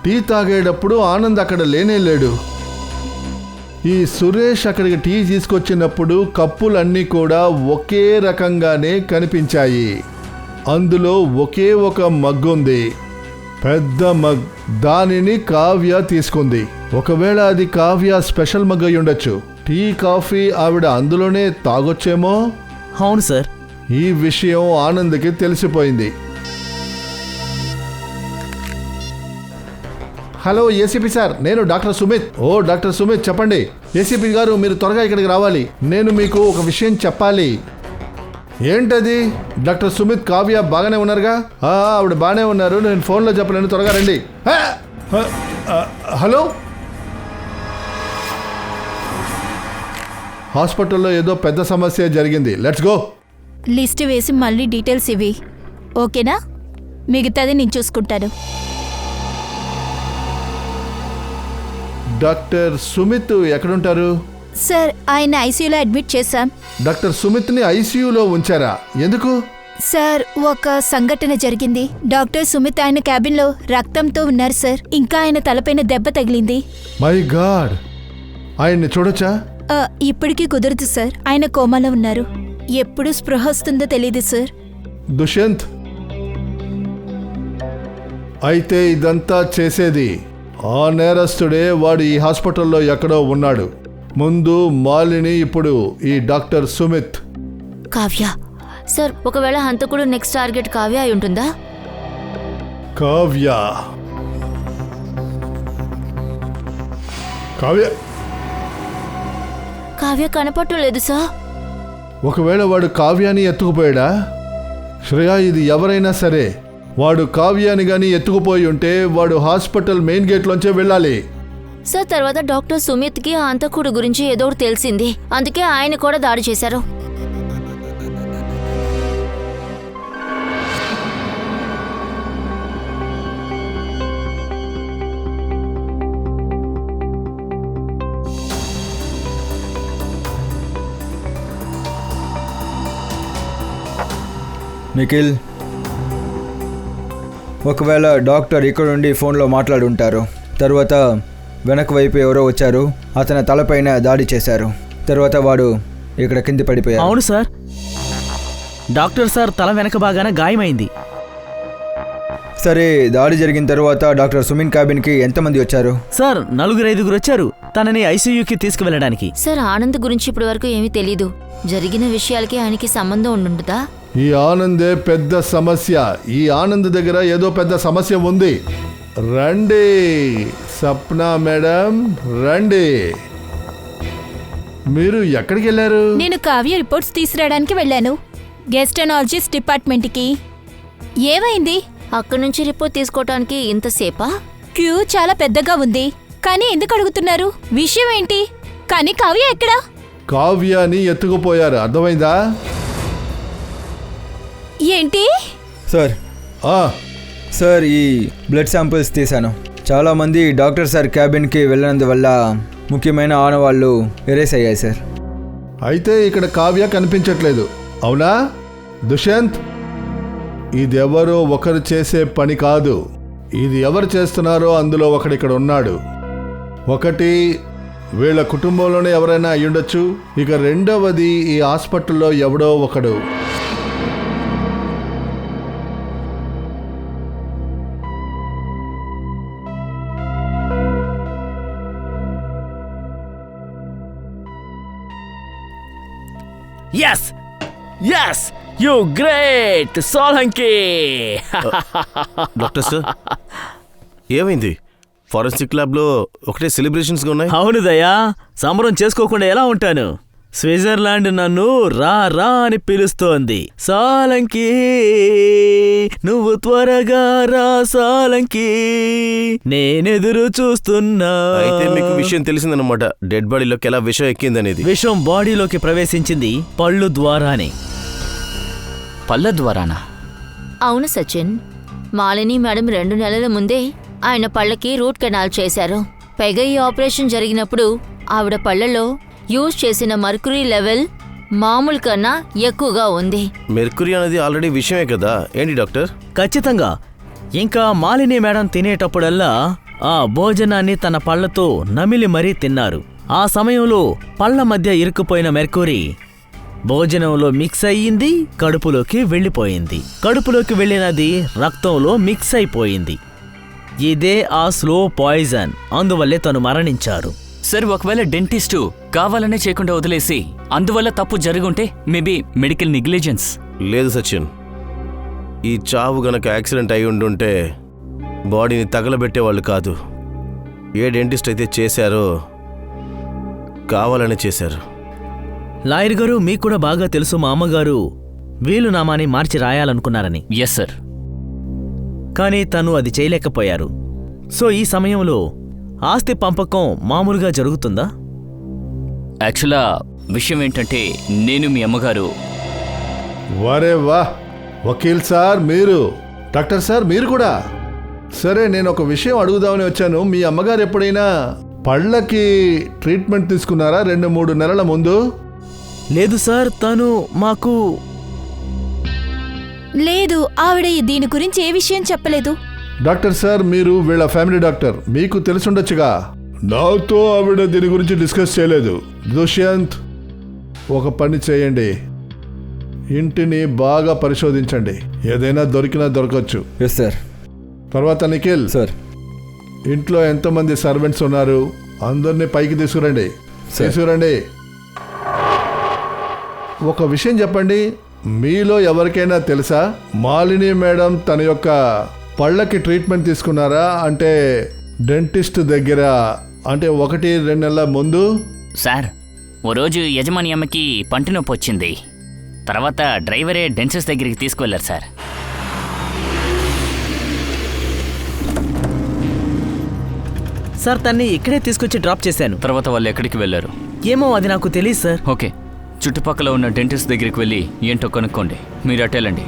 Speaker 5: టీ తాగేటప్పుడు ఆనంద్ అక్కడ లేనే లేడు. ఈ సురేష్ అక్కడికి టీ తీసుకొచ్చినప్పుడు కప్పులన్నీ కూడా ఒకే రకంగానే కనిపించాయి. అందులో ఒకే ఒక మగ్గు ఉంది, పెద్ద మగ్. దానిని కావ్య తీసుకుంది. ఒకవేళ అది కావ్య స్పెషల్ మగ్ అయి ఉండొచ్చు. టీ కాఫీ ఆవిడ అందులోనే తాగొచ్చేమో.
Speaker 4: అవును సార్.
Speaker 5: ఈ విషయం ఆనంద్కి తెలిసిపోయింది. హలో ఏసీపీ సార్, నేను డాక్టర్ సుమిత్. డాక్టర్ సుమిత్ చెప్పండి. ఏసీపీ గారు, మీరు త్వరగా ఇక్కడికి రావాలి. నేను మీకు ఒక విషయం చెప్పాలి. ఏంటది? డాక్టర్ సుమిత్, కావ్య బాగానే ఉన్నారుగా? ఆవిడ బాగానే ఉన్నారు, నేను ఫోన్లో చెప్పలేను, త్వరగా రండి. హలో, హాస్పిటల్లో ఏదో పెద్ద సమస్య జరిగింది. Let's go.
Speaker 2: లిస్ట్ వేసి మళ్ళీ డీటెయిల్స్ ఇవి, ఓకేనా? మిగతాది నేను చూసుకుంటాను.
Speaker 5: డాక్టర్ సుమిత్ ఎక్కడుంటారు?
Speaker 2: సార్, ఆయన ఐసీయూలో అడ్మిట్ చేశాం.
Speaker 5: డాక్టర్ సుమిత్ని ఐసీయూలో ఉంచారా? ఎందుకు?
Speaker 2: సార్, ఒక సంఘటన జరిగింది. డాక్టర్ సుమిత్ ఆయన క్యాబిన్లో రక్తంతో ఉన్నారు సార్. ఇంకా ఆయన తలపైన దెబ్బ తగిలింది.
Speaker 5: మై గాడ్, ఆయన్ని చూడొచ్చా?
Speaker 2: ఇప్పటికీ కుదరదు సార్, ఆయన కోమాలో ఉన్నారు. ఎప్పుడు స్పృహ వస్తుందో తెలియదు సార్.
Speaker 5: దుష్యంత్, అయితే ఇదంతా చేసేది ఆ నేరస్తుడే. వాడు ఈ హాస్పిటల్లో ఎక్కడో ఉన్నాడు. ముందు మాలిని, ఇప్పుడు ఈ డాక్టర్ సుమిత్.
Speaker 1: కావ్య సార్, ఒకవేళ హంతకుడు నెక్స్ట్ టార్గెట్ కావ్య అయి ఉంటుందా?
Speaker 5: కావ్య కావ్య
Speaker 1: కావ్య కనపట్టలేదు సార్.
Speaker 5: ఒకవేళ వాడు కావ్యాని ఎత్తుకుపోయాడా? శ్రేయ, ఇది ఎవరైనా సరే వాడు కావ్యాని గాని ఎత్తుకుపోయి ఉంటే వాడు హాస్పిటల్ మెయిన్ గేట్లోంచే వెళ్ళాలి.
Speaker 1: సార్, తర్వాత డాక్టర్ సుమిత్కి ఆ హంతకుడు గురించి ఏదో ఒకటి తెలిసింది, అందుకే ఆయన కూడా దాడి చేశారు.
Speaker 6: నిఖిల్, ఒకవేళ డాక్టర్ ఇక్కడ నుండి ఫోన్లో మాట్లాడుంటారు. తర్వాత వెనక వైపు ఎవరో వచ్చారు, అతని తలపైన దాడి చేశారు. తర్వాత వాడు ఇక్కడ కింద పడిపోయాడు.
Speaker 4: అవును సార్, డాక్టర్ సార్ తల వెనక బాగానే గాయమైంది.
Speaker 6: సరే, దాడి జరిగిన తర్వాత డాక్టర్ సుమిన్ క్యాబిన్కి ఎంతమంది వచ్చారు?
Speaker 4: సార్, 4-5 వచ్చారు తనని ఐసీయూకి తీసుకువెళ్ళడానికి.
Speaker 1: సార్, ఆనంద్ గురించి ఇప్పటి వరకు ఏమీ తెలీదు. జరిగిన విషయాలకి ఆయనకి సంబంధం ఉండుంటుందా?
Speaker 5: ఈ ఆనందే పెద్ద సమస్య. ఈ ఆనంద్ దగ్గర ఏదో పెద్ద సమస్య ఉంది. రండి సప్నా మేడం, రండి. మీరు ఎక్కడికి వెళ్ళారు?
Speaker 2: నేను కావ్య రిపోర్ట్స్ తీసుకురావడానికి వెళ్ళాను, గెస్టనాలజిస్ట్ డిపార్ట్మెంట్కి. ఏమైంది?
Speaker 1: అక్కడి నుంచి రిపోర్ట్ తీసుకోవటానికి ఇంతసేపా?
Speaker 2: క్యూ చాలా పెద్దగా ఉంది. కానీ ఎందుకు అడుగుతున్నారు? విషయం ఏంటి? కానీ కావ్య ఎక్కడా?
Speaker 5: కావ్యాని ఎత్తుకుపోయారు, అర్థమైందా?
Speaker 2: ఏంటి?
Speaker 6: సార్, ఈ బ్లడ్ శాంపిల్స్ తీశాను. చాలామంది డాక్టర్ సార్ క్యాబిన్కి వెళ్ళినందువల్ల ముఖ్యమైన ఆనవాళ్ళు ఎరేస్ అయ్యాయి సార్.
Speaker 5: అయితే ఇక్కడ కావ్య కనిపించట్లేదు, అవునా? దుష్యంత్, ఇదెవరో ఒకరు చేసే పని కాదు. ఇది ఎవరు చేస్తున్నారో అందులో ఒకడిక్కడ ఉన్నాడు. ఒకటి వీళ్ళ కుటుంబంలోనే ఎవరైనా అయ్యుండొచ్చు. ఇక రెండవది ఈ హాస్పిటల్లో ఎవడో ఒకడు.
Speaker 4: Yes yes, you great Solanki.
Speaker 7: Doctor sir, ఏమైంది? ఫారెన్సిక్ ల్యాబ్లో ఒకటే సెలబ్రేషన్స్గా ఉన్నాయి.
Speaker 4: అవును దయా, సంబరం చేసుకోకుండా ఎలా ఉంటాను? స్విట్జర్లాండ్ నన్ను రా రా అని పిలుస్తోంది. సాలంకి, నువ్వు త్వరగా రా సాలంకి, నేనెదురు చూస్తున్నా.
Speaker 7: అయితే మీకు విషయం తెలిసిందనమాట, డెడ్ బాడీలోకి ఎలా విషం ఎక్కిందనేది.
Speaker 4: విషం బాడీలోకి ప్రవేశించింది పళ్ళు ద్వారానే.
Speaker 3: పళ్ళ ద్వారానా?
Speaker 1: అవును సచిన్, మాలిని మేడం 2 నెలల ముందే ఆయన పళ్ళకి రూట్ కెనాల్ చేశారు. పైగా ఈ ఆపరేషన్ జరిగినప్పుడు ఆవిడ పళ్ళలో యూజ్ చేసిన మర్క్యూరీ లెవెల్ మామూలు కన్నా ఎక్కువగా ఉంది.
Speaker 7: మెర్కురీ అనేది ఆల్రెడీ విషయమే కదా, ఏంటి డాక్టర్?
Speaker 4: ఖచ్చితంగా. ఇంకా మాలిని మేడం తినేటప్పుడల్లా ఆ భోజనాన్ని తన పళ్లతో నమిలి మరీ తిన్నారు. ఆ సమయంలో పళ్ల మధ్య ఇరుక్కుపోయిన మెర్కురీ భోజనంలో మిక్స్ అయ్యింది, కడుపులోకి వెళ్ళిపోయింది. కడుపులోకి వెళ్ళినది రక్తంలో మిక్స్ అయిపోయింది. ఇదే ఆ స్లో పాయిజన్. అందువల్లే తను మరణించారు.
Speaker 3: సార్, ఒకవేళ డెంటిస్టు కావాలనే చేయకుండా వదిలేసి అందువల్ల తప్పు జరుగుంటే మేబీ మెడికల్ నెగ్లిజెన్స్.
Speaker 7: లేదు సచిన్, ఈ చావు గనక యాక్సిడెంట్ అయి ఉండుంటే బాడీని తగలబెట్టేవాళ్ళు కాదు. ఏ డెంటిస్ట్ అయితే చేశారో కావాలనే చేశారు.
Speaker 4: లాయర్ గారు, మీకు కూడా బాగా తెలుసు మా అమ్మగారు వీలునామాని మార్చి రాయాలనుకున్నారని.
Speaker 3: Yes sir.
Speaker 4: కానీ తను అది చేయలేకపోయారు. సో ఈ సమయంలో ఆస్తి పంపకం మామూలుగా జరుగుతుందా?
Speaker 3: యాక్చువల్గా విషయం ఏంటంటే నేను మీ అమ్మగారు.
Speaker 5: వరే వా, వకీల్ సార్ మీరు, డాక్టర్ సార్ మీరు కూడా. సరే, నేను ఒక విషయం అడుగుదామని వచ్చాను. మీ అమ్మగారు ఎప్పుడైనా పళ్ళకి ట్రీట్మెంట్ తీసుకున్నారా 2-3 నెలల ముందు?
Speaker 4: లేదు సార్, తను మాకు
Speaker 2: లేదు, ఆవిడ దీని గురించి ఏ విషయం చెప్పలేదు.
Speaker 5: డాక్టర్ సార్, మీరు వీళ్ళ ఫ్యామిలీ డాక్టర్, మీకు తెలిసుండొచ్చుగా. నాతో ఆవిడ దీని గురించి డిస్కస్ చేయలేదు. దుష్యంత్, ఒక పని చేయండి, ఇంటిని బాగా పరిశోధించండి. ఏదైనా దొరికినా దొరకచ్చు.
Speaker 6: Yes sir.
Speaker 5: తర్వాత నిఖిల్
Speaker 6: సార్.
Speaker 5: ఇంట్లో ఎంతమంది సర్వెంట్స్ ఉన్నారు అందరినీ పైకి తీసుకురండి. ఒక విషయం చెప్పండి, మీలో ఎవరికైనా తెలుసా మాలిని మేడం తన యొక్క పళ్ళకి ట్రీట్మెంట్ తీసుకున్నారా? అంటే డెంటిస్ట్ దగ్గర, అంటే 1-2 నెలల ముందు.
Speaker 8: సార్, ఓ రోజు యజమాని అమ్మకి పంటి నొప్పి వచ్చింది. తర్వాత డ్రైవరే డెంటిస్ట్ దగ్గరికి తీసుకువెళ్ళారు సార్.
Speaker 4: సార్ తన్ని ఇక్కడే తీసుకొచ్చి డ్రాప్ చేశాను.
Speaker 3: తర్వాత వాళ్ళు ఎక్కడికి వెళ్ళారు?
Speaker 4: ఏమో అది నాకు తెలియదు సార్.
Speaker 3: ఓకే, చుట్టుపక్కల ఉన్న డెంటిస్ట్ దగ్గరికి వెళ్ళి ఏంటో కనుక్కోండి. మీరు అటెళ్ళండి.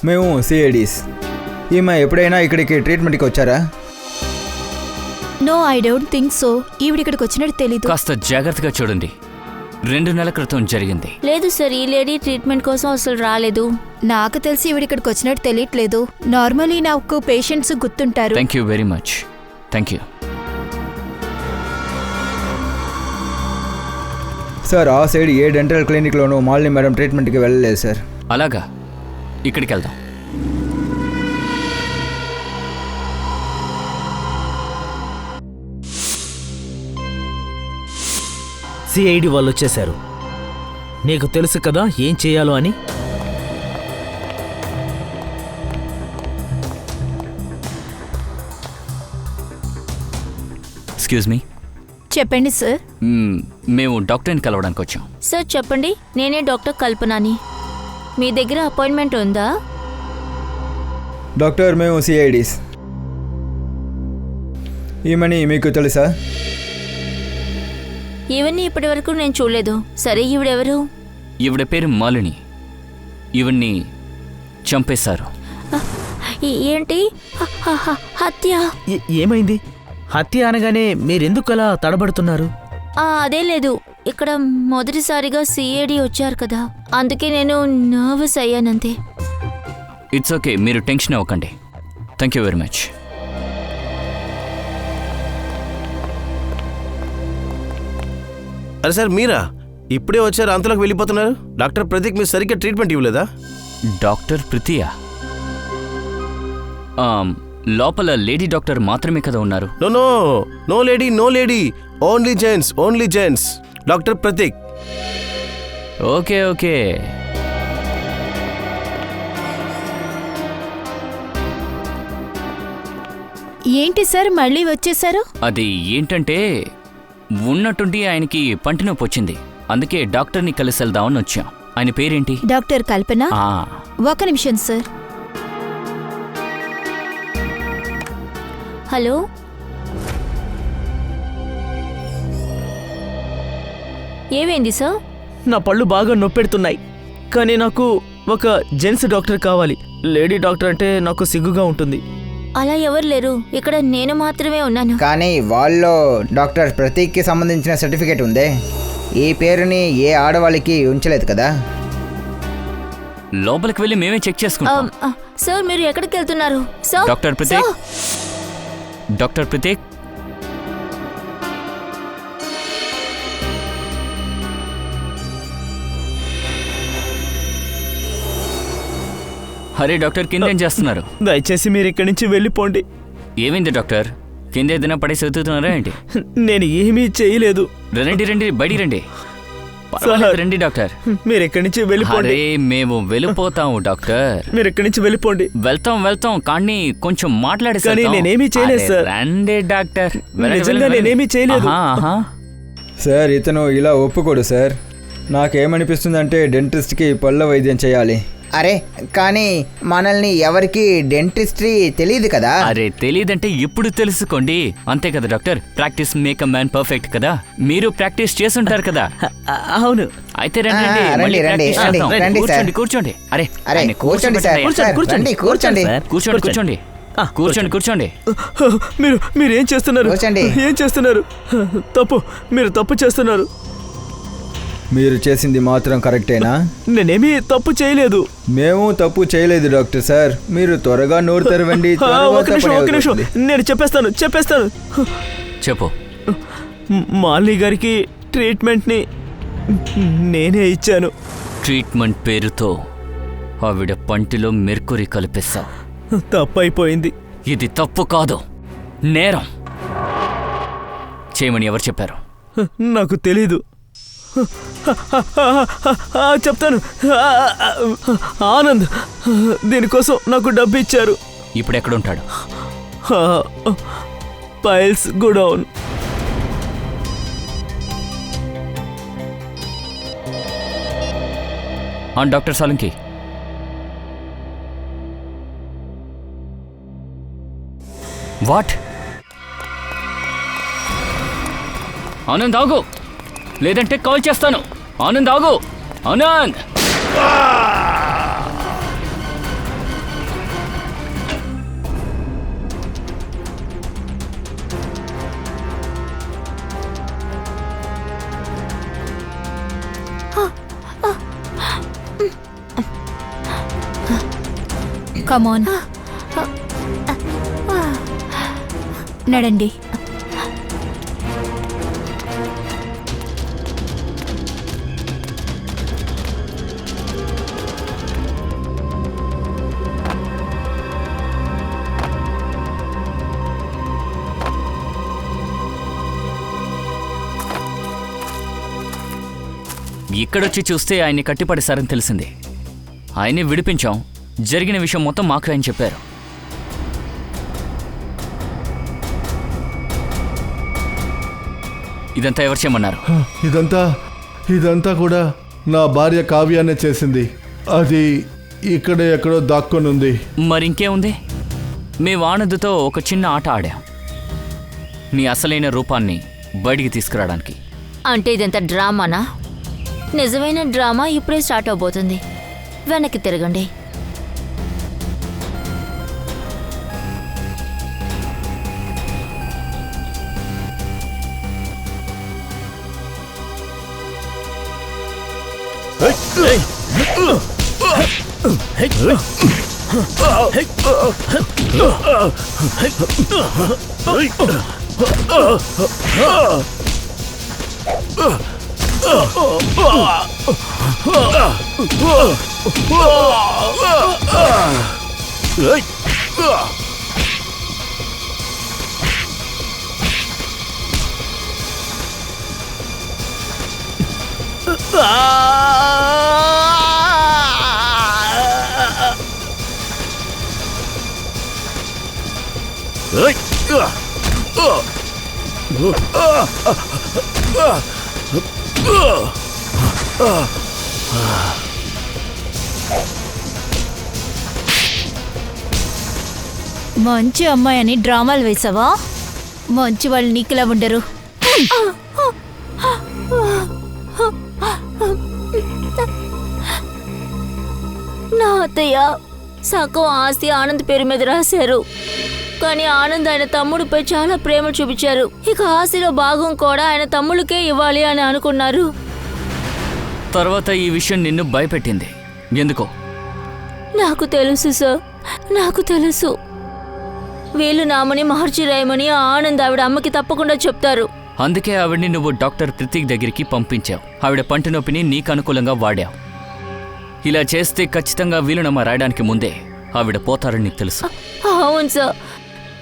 Speaker 6: మేము సిఐడీస్. ఈమె ఎప్పుడైనా ఇక్కడికి ట్రీట్మెంట్కి వచ్చారా?
Speaker 2: No, I don't think so. ఈవిడిక్కడికి వచ్చినట్టు తెలీదు.
Speaker 3: కాస్త జాగ్రత్తగా చూడండి. 2 నెలల క్రితం జరిగింది.
Speaker 1: లేదు సార్, ఈ లేడీ ట్రీట్మెంట్ కోసం అసలు రాలేదు.
Speaker 2: నాకు తెలిసి ఈవిడిక్కడికి వచ్చినట్టు తెలియట్లేదు. నార్మలీ నాకు పేషెంట్స్ గుర్తుంటారు.
Speaker 3: Thank you very much. Thank you
Speaker 6: sir. ఆ సైడ్ ఏ డెంటల్ క్లినిక్లోనూ మాలిని మేడం ట్రీట్మెంట్కి వెళ్ళలేదు సార్.
Speaker 3: అలాగా, ఇక్కడికి వెళ్దాం.
Speaker 4: సిఐడి వాళ్ళు వచ్చేశారు. నీకు తెలుసు కదా ఏం చేయాలో అని.
Speaker 3: Excuse me.
Speaker 2: చెప్పండి సార్.
Speaker 3: మేము డాక్టర్ని కలవడానికి వచ్చాం.
Speaker 1: సార్ చెప్పండి, నేనే డాక్టర్ కల్పనాని. మీ దగ్గర అపాయింట్మెంట్ ఉందా?
Speaker 6: డాక్టర్, మేము సిఐడీస్. ఈమెని మీకు తెలుసా?
Speaker 1: ఇవన్నీ ఇప్పటి వరకు నేను చూడలేదు. సరే, ఈవిడెవరు?
Speaker 3: ఈవిడ పేరు మాలిని. ఈవిడ్ని చంపేశారు.
Speaker 1: ఏంటి? హత్య?
Speaker 4: ఏమైంది? హత్య అనగానే మీరెందుకు అలా తడబడుతున్నారు?
Speaker 1: అదే లేదు, ఇక్కడ మొదటిసారిగా సిఐడి వచ్చారు కదా, అందుకే నేను నర్వస్ అయ్యానంతే.
Speaker 3: ఇట్స్ ఓకే, మీరు టెన్షన్ అవ్వకండి. Thank you very much.
Speaker 7: అరే సార్, మీరా ఇప్పుడే వచ్చారు, అంతలోకి వెళ్ళిపోతున్నారు? డాక్టర్ ప్రతీక్ మీరు సరిగ్గా ట్రీట్మెంట్ ఇవ్వలేదా?
Speaker 3: డాక్టర్ ప్రీతియా? లోపల లేడీ డాక్టర్ మాత్రమే కదా ఉన్నారు.
Speaker 7: No no no lady, no lady, only gents, only gents. Doctor Prateek.
Speaker 3: Okay okay.
Speaker 2: ఏంటి సార్ మళ్ళీ వచ్చేసారు?
Speaker 3: అది ఏంటంటే ఉన్నట్టుండి ఆయనకి పంటి నొప్పి వచ్చింది. అందుకే డాక్టర్ని కలిసి వెళ్దామని వచ్చాం. ఆయన పేరేంటి?
Speaker 2: డాక్టర్ కల్పన.
Speaker 3: ఆ,
Speaker 2: ఒక నిమిషం సార్.
Speaker 1: హలో, ఏమైంది సార్?
Speaker 4: నా పళ్ళు బాగా నొప్పెడుతున్నాయి, కానీ నాకు ఒక జెంట్స్ డాక్టర్ కావాలి. లేడీ డాక్టర్ అంటే నాకు సిగ్గుగా ఉంటుంది.
Speaker 1: అలా ఎవరు లేరు, ఇక్కడ నేను మాత్రమే ఉన్నాను.
Speaker 9: కానీ వాళ్ళలో డాక్టర్ ప్రతీక్కి సంబంధించిన సర్టిఫికేట్ ఉందే. ఈ పేరుని ఏ ఆడవాళ్ళకి ఉంచలేదు కదా.
Speaker 3: లోపలికి వెళ్ళి మేమే చెక్ చేసుకుంటాం.
Speaker 1: సార్ మీరు ఎక్కడికి వెళ్తున్నారు? Sir
Speaker 3: doctor Prateek, doctor Prateek, Hare doctor, కింద ఏం చేస్తున్నారు?
Speaker 4: దయచేసి మీరు ఇక్కడి నుంచి వెళ్ళిపోండి.
Speaker 3: ఏమైంది డాక్టర్? కింద ఏదైనా పడేసి వెతుకుతున్నారా ఏంటి?
Speaker 4: నేను ఏమీ చేయలేదు.
Speaker 3: రండి రండి, బయటికి రండి. పర్వాలేదు, రండి డాక్టర్.
Speaker 4: మీరు ఇక్కడి నుంచి వెళ్ళిపోండి.
Speaker 3: అరే మేము వెళ్ళిపోతాము డాక్టర్.
Speaker 4: మీరు ఇక్కడి నుంచి వెళ్ళిపోండి.
Speaker 3: వెళ్తాం కానీ కొంచెం మాట్లాడేసి
Speaker 4: కానీ
Speaker 3: వెళ్తాం.
Speaker 4: నేనేమీ చేయలేదు
Speaker 3: అరే,
Speaker 4: సార్.
Speaker 3: రండి డాక్టర్. వెళ్ళండి,
Speaker 4: నిజంగా
Speaker 3: వెళ్ళండి.
Speaker 4: నేనేమీ చేయలేదు.
Speaker 3: ఆహా.
Speaker 6: సార్ ఇతను ఇలా ఒప్పుకోడు సార్. నాకేమనిపిస్తుందంటే డెంటిస్ట్కి పళ్ళ వైద్యం చేయాలి.
Speaker 9: అరే కానీ మనల్ని ఎవరికి డెంటిస్ట్రీ తెలియదు కదా.
Speaker 3: అరే తెలీదంటే ఇప్పుడు తెలుసుకోండి, అంతే కదా doctor. Practice make a man perfect కదా. మీరు ప్రాక్టీస్ చేస్తుంటారు కదా.
Speaker 4: అవును.
Speaker 3: అయితే రండి,
Speaker 9: రండి,
Speaker 3: మళ్ళీ
Speaker 9: రండి,
Speaker 3: ప్రాక్టీస్
Speaker 9: రండి,
Speaker 3: చేద్దాం.
Speaker 9: రండి,
Speaker 3: కూర్చోండి
Speaker 9: సార్.
Speaker 3: కూర్చోండి. అరే
Speaker 9: అరే
Speaker 3: ఆయన
Speaker 9: కూర్చోండి సార్,
Speaker 3: కూర్చోబెట్టండి.
Speaker 9: కూర్చోండి, కూర్చోండి.
Speaker 3: కూర్చోండి కూర్చోండి కూర్చోండి.
Speaker 4: మీరేం చేస్తున్నారు?
Speaker 9: కూర్చోండి.
Speaker 4: ఏం చేస్తున్నారు? మీరు తప్పు చేస్తున్నారు.
Speaker 6: మీరు చేసింది మాత్రం కరెక్టేనా?
Speaker 4: నేనేమీ తప్పు చేయలేదు.
Speaker 6: మేము తప్పు చేయలేదు డాక్టర్ సార్. మీరు త్వరగా నోరు తెరవండి.
Speaker 4: ఒక నిమిషం, నేను చెప్పేస్తాను.
Speaker 3: చెప్పు.
Speaker 4: మాలిని గారికి ట్రీట్మెంట్ని నేనే ఇచ్చాను.
Speaker 3: ట్రీట్మెంట్ పేరుతో ఆవిడ పంటిలో మెర్కురీ కలిపేశావు.
Speaker 4: తప్పైపోయింది.
Speaker 3: ఇది తప్పు కాదు, నేరం. చేయమని ఎవరు చెప్పారు?
Speaker 4: నాకు తెలీదు. చెప్తాను. ఆనంద్ దీనికోసం నాకు డబ్బు ఇచ్చారు.
Speaker 3: ఇప్పుడు ఎక్కడుంటాడు?
Speaker 4: Piles godown.
Speaker 3: Doctor Solanki, what? Anand ఆగు, లేదంటే కాల్ చేస్తాను. ఆనంద్ ఆగు, ఆనంద్.
Speaker 2: కమాన్, నడండి.
Speaker 3: ఇక్కడొచ్చి చూస్తే ఆయన్ని కట్టిపడేశారని తెలిసింది. ఆయన్ని విడిపించాం. జరిగిన విషయం మొత్తం మాకు ఆయన చెప్పారు. ఇదంతా ఎవరు చేయమన్నారు?
Speaker 5: ఇదంతా కూడా నా భార్య కావ్యానే చేసింది. అది ఇక్కడే ఎక్కడో దాక్కొని ఉంది.
Speaker 3: మరింకేముంది? మేము ఆనంద్తో ఒక చిన్న ఆట ఆడాం, నీ అసలైన రూపాన్ని బయటికి తీసుకురావడానికి.
Speaker 1: అంటే ఇదంతా డ్రామానా? నిజమైన డ్రామా ఇప్పుడే స్టార్ట్ అవబోతుంది. వెనక్కి తిరగండి.
Speaker 2: మంచి అమ్మాయి అని డ్రామాలు వేసావా? మంచి వాళ్ళు నీకులా ఉండరు.
Speaker 1: నా అత్తయ్య సగం ఆస్తి ఆనంద్ పేరు మీద రాశారు. కానీ ఆనంద్ ఆయన తమ్ముడిపై చాలా ప్రేమ చూపించారు. ఇక ఆస్తిలో భాగం కూడా ఆయన తమ్ముడికే ఇవ్వాలి అని అనుకున్నారు.
Speaker 3: తర్వాత ఈ విషయం నిన్ను భయపెట్టింది ఎందుకో?
Speaker 1: నాకు తెలుసు సార్, నాకు తెలుసు. వీళ్ళు నామని మార్చి రాయమని ఆ ఆనంద్ ఆవిడ అమ్మకి తప్పకుండా చెప్తారు.
Speaker 3: అందుకే ఆవిడ్ని నువ్వు డాక్టర్ ప్రతీక్ దగ్గరికి పంపించావు. ఆవిడ పంటి నొప్పిని నీకు అనుకూలంగా వాడావు. ఇలా చేస్తే ఖచ్చితంగా వీలునామా రాయడానికి ముందే ఆవిడ పోతారని నీకు తెలుసు.
Speaker 1: అవును సార్.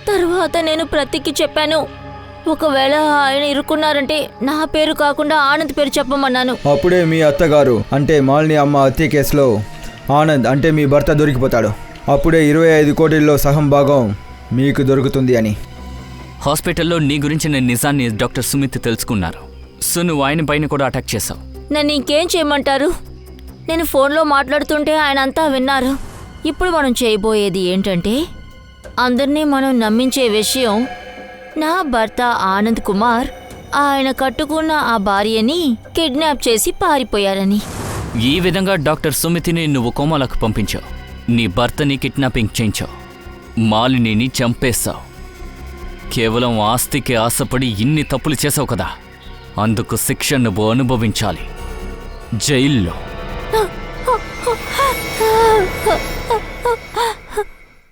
Speaker 1: తర్వాత నేను ప్రతీక్కి చెప్పాను, ఒకవేళ ఆయన ఇరుక్కున్నారంటే నా పేరు కాకుండా ఆనంద్ పేరు చెప్పమన్నాను.
Speaker 6: అప్పుడే మీ అత్తగారు అంటే మాలిని అమ్మ హత్య కేసులో ఆనంద్ అంటే మీ భర్త దొరికిపోతాడు. అప్పుడే 25 కోట్లలో సగం భాగం మీకు దొరుకుతుంది అని.
Speaker 3: హాస్పిటల్లో నీ గురించిన నిజాన్ని డాక్టర్ సుమిత్ తెలుసుకున్నారు. సో నువ్వు ఆయన పైన కూడా అటాక్ చేశావు.
Speaker 1: నన్ను ఇంకేం చేయమంటారు? నేను ఫోన్లో మాట్లాడుతుంటే ఆయన అంతా విన్నారు. ఇప్పుడు మనం చేయబోయేది ఏంటంటే, అందరినీ మనం నమ్మించే విషయం నా భర్త ఆనంద్ కుమార్ ఆయన కట్టుకున్న ఆ భార్యని కిడ్నాప్ చేసి పారిపోయారని.
Speaker 3: ఈ విధంగా డాక్టర్ సుమితిని నువ్వు కోమాలకు పంపించావు. నీ భర్తని కిడ్నాపింగ్ చేయించావు. మాలినిని చంపేశావు. కేవలం ఆస్తికి ఆశపడి ఇన్ని తప్పులు చేసావు కదా, అందుకు శిక్ష నువ్వు అనుభవించాలి జైల్లో.